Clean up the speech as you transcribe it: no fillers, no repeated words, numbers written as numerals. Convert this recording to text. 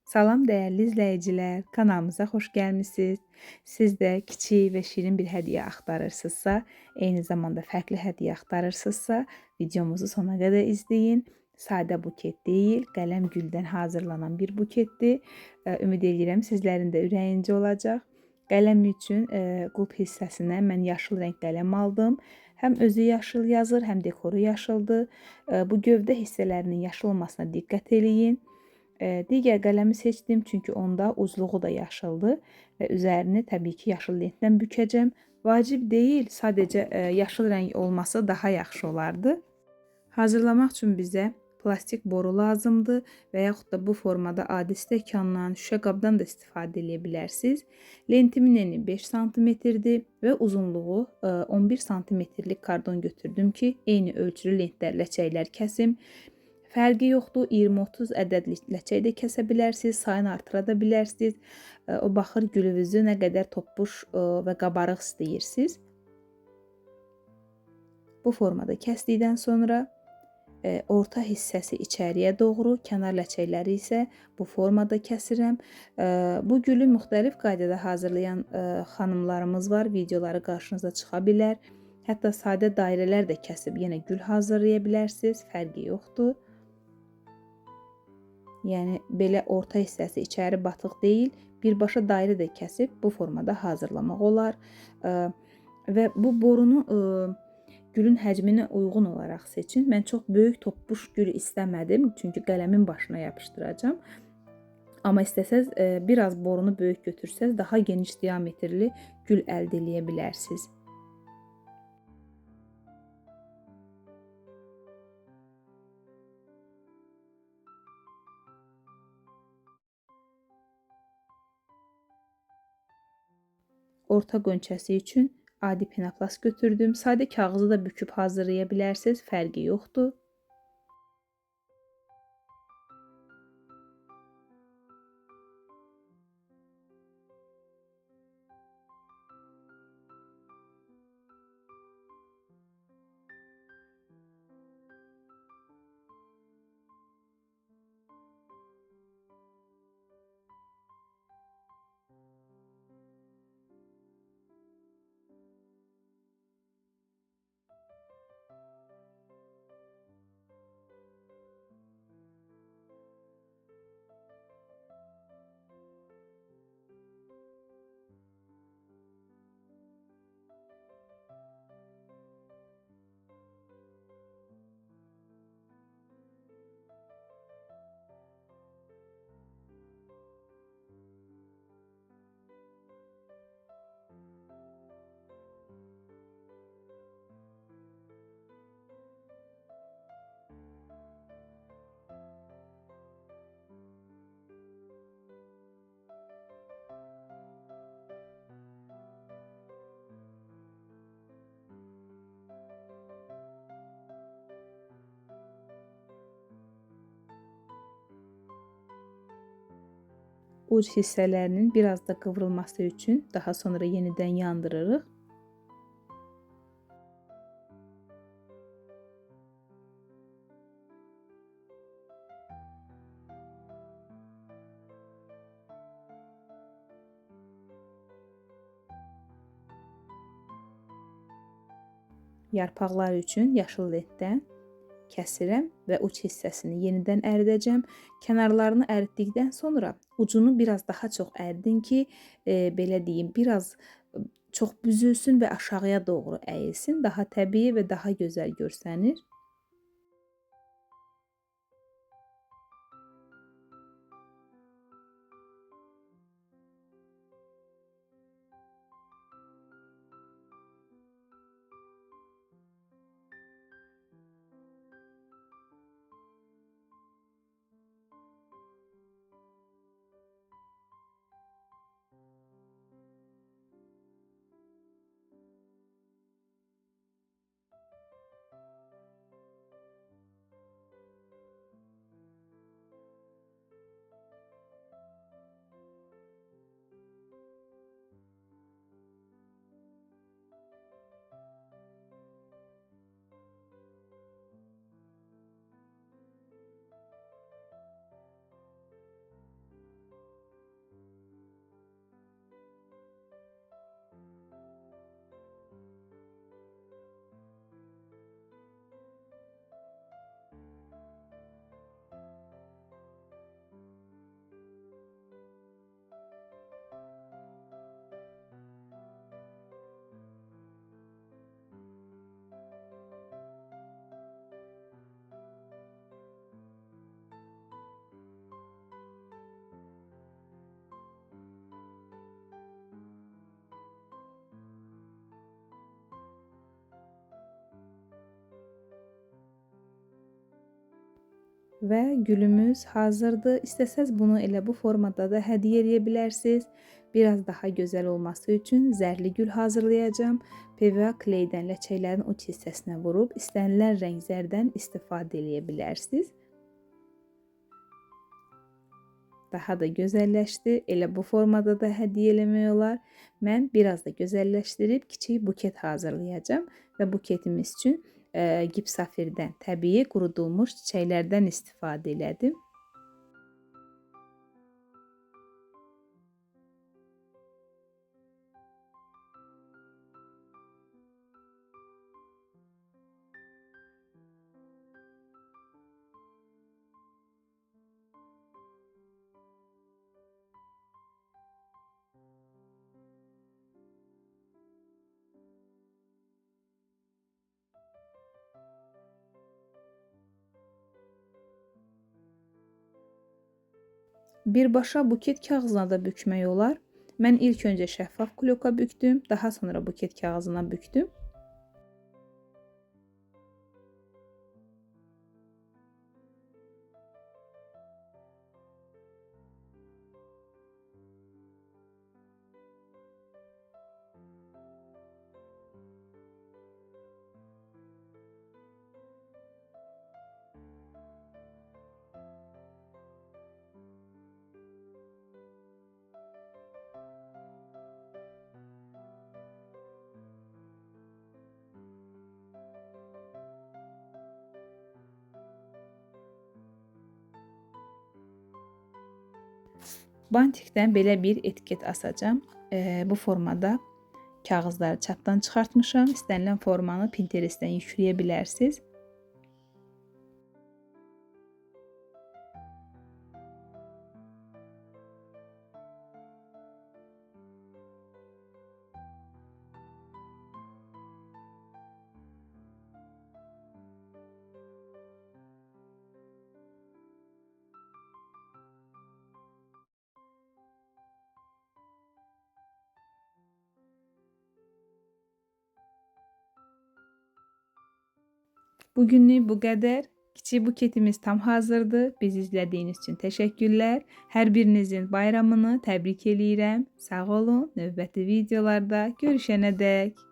Salam dəyərli izləyicilər, kanalımıza xoş gəlmisiniz. Siz də kiçik və şirin bir hədiyyə axtarırsınızsa, eyni zamanda fərqli hədiyyə axtarırsınızsa, videomuzu sona qədər izləyin. Sadə buket deyil, qələm güldən hazırlanan bir buketdir. Ümid edirəm sizlərin də ürəyincə olacaq. Qələm üçün qulp hissəsinə mən yaşıl rəng qələm aldım. Həm özü yaşıl yazır, həm dekoru yaşıldır. Bu gövdə hissələrinin yaşıl olmasına diqqət eləyin. Digər qələmi seçdim, çünki onda uzluğu da yaşıldır və üzərini təbii ki, yaşıl lentdən bükəcəm. Vacib deyil, sadəcə yaşıl rəng olması daha yaxşı olardı. Hazırlamaq üçün bizə plastik boru lazımdır və yaxud da bu formada adi stəkandan, şüşə qabdan da istifadə edə bilərsiniz. Lentimin eni 5 sm-dir və uzunluğu 11 sm-lik kardon götürdüm ki, eyni ölçülü lentlər, ləçəklər kəsim. Fərqi yoxdur, 20-30 ədədlik ləçək də kəsə bilərsiniz, sayını artıra da bilərsiniz. O baxır gülünüzü nə qədər topbuş və qabarıq istəyirsiniz. Bu formada kəsdikdən sonra orta hissəsi içəriyə doğru, kənar ləçəkləri isə bu formada kəsirəm. Bu gülü müxtəlif qaydada hazırlayan xanımlarımız var, videoları qarşınıza çıxa bilər. Hətta sadə dairələr də kəsib yenə gül hazırlaya bilərsiniz, fərqi yoxdur. Yəni, belə orta hissəsi içəri batıq deyil, birbaşa dairə də kəsib bu formada hazırlamaq olar. Və bu borunu gülün həcminə uyğun olaraq seçin. Mən çox böyük topbuş gül istəmədim, çünki qələmin başına yapışdıracağam. Amma istəsəz, biraz borunu böyük götürsəz, daha geniş diametrli gül əldə edə bilərsiniz. Orta qönçəsi üçün adi penoplast götürdüm. Sadə kağızı da büküb hazırlaya bilərsiniz, fərqi yoxdur. Uc hissələrinin biraz da qıvrılması üçün daha sonra yenidən yandırırıq. Yarpaqlar üçün yaşıl lentdən kəsirəm və uc hissəsini yenidən əridəcəm. Kənarlarını əritdikdən sonra ucunu biraz daha çox əridin ki, belə deyim, biraz çox büzülsün və aşağıya doğru əyilsin. Daha təbii və daha gözəl görsənir. Və gülümüz hazırdır. İstəsəz bunu elə bu formada da hədiyyə edə bilərsiniz. Biraz daha gözəl olması üçün zərli gül hazırlayacağam. PVA kleydən ləçəklərin uç hissəsinə vurub istənilən rəng zərdən istifadə edə bilərsiniz. Daha da gözəlləşdi. Elə bu formada da hədiyyə eləmək olar. Mən biraz da gözəlləşdirib kiçik buket hazırlayacağam və buketimiz üçün gipsafirdən, təbii qurudulmuş çiçəklərdən istifadə elədim. Birbaşa buket kağızına da bükmək olar. Mən ilk öncə şəffaf kloka bükdüm, daha sonra buket kağızına bükdüm. Bantikdən belə bir etiket asacağım. Bu formada kağızları çapdan çıxartmışam. İstənilən formanı Pinterestdən yükləyə bilərsiniz. Bugünlük bu qədər. Kiçik buketimiz tam hazırdır. Bizi izlədiyiniz üçün təşəkkürlər. Hər birinizin bayramını təbrik eləyirəm. Sağ olun. Növbəti videolarda görüşənədək.